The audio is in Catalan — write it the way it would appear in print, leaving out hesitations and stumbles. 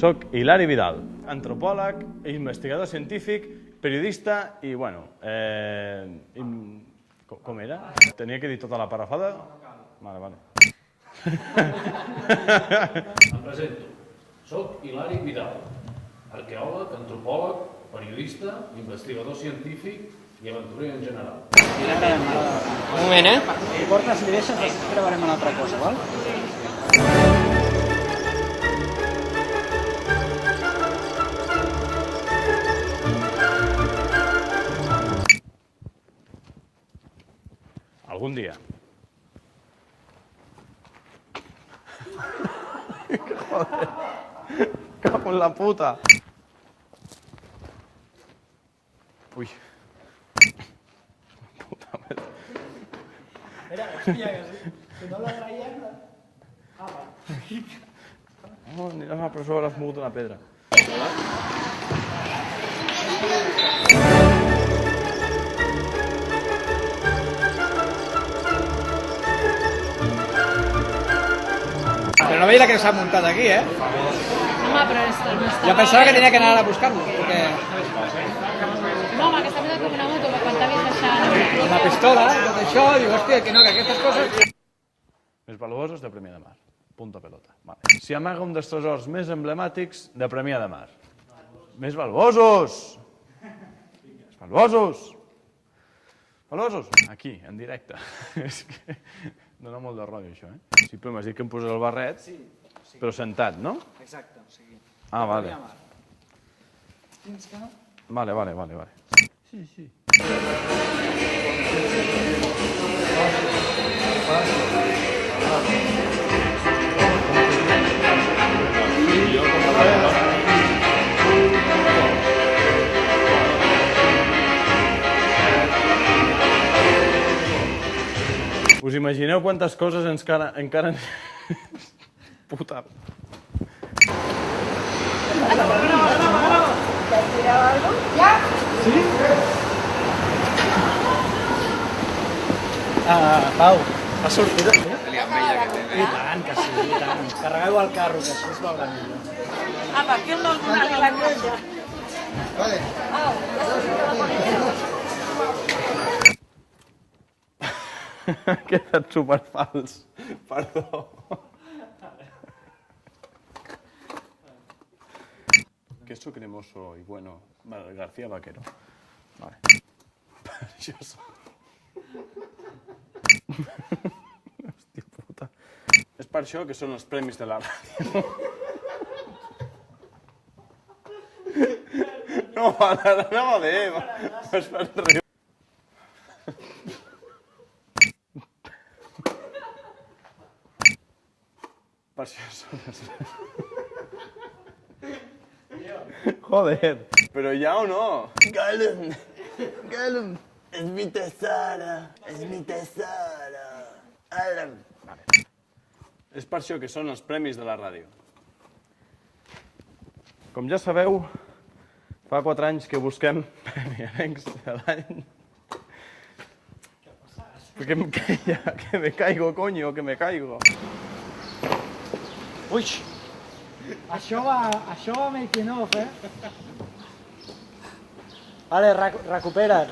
Soc Hilari Vidal, antropòleg, investigador científic, periodista i, bueno... Com era? Tenia que dir tota la parafada? Vale. Em presento. Soc Hilari Vidal, arqueòleg, antropòleg, periodista, investigador científic i aventurer en general. Un moment, Si portes i deixes, després gravarem una altra cosa, val? Algun dia. Joder. Cago en la puta. Ui. Puta merda. Espera, hòstia, que no la traiem... No, aniràs a la presó, hauràs mogut una pedra. Pero no veis la que s'ha muntat aquí, Home, però no està... Jo pensava que tenia que anar a buscar-lo, perquè... No, home, que està posat com una moto, quan t'ha vist baixar... Amb la pistola, tot això, diu, hòstia, que no, que aquestes coses... Més valuosos de Premià de Mar. Punto pelota. Vale. S'hi amaga un dels tresors més emblemàtics de Premià de Mar. Més valuosos! Més valuosos! Valuosos! Aquí, en directe. És que dona molt de rotllo, això, Sí, però m'has dit que em posés el barret, però sentat, no? Exacte, o sigui... Ah, vale. Fins que no... Vale. Sí. Us imagineu quantes coses encara... Puta... Sí? Pau, ha sortit aquí? I tant, que sí, i tant. Carregueu el carro, que així es veurà millor. Apa, aquí el nom d'una arribat. Ha quedat superfals. Perdó. Queso cremoso y bueno. Vale, García Vaquero. Vale. Precioso. Hòstia puta. És per això que són els premis de la ràdio. No, anava bé. És per riure. Per això són els... Joder, però ja o no? Gollum, és mi tesoro. Vale. És per això que són els premis de la ràdio. Com ja sabeu, fa 4 anys que busquem premiarencs de l'any. Que me caigo, coño, que me caigo. Ui! Això va making off, Vale, recupera't.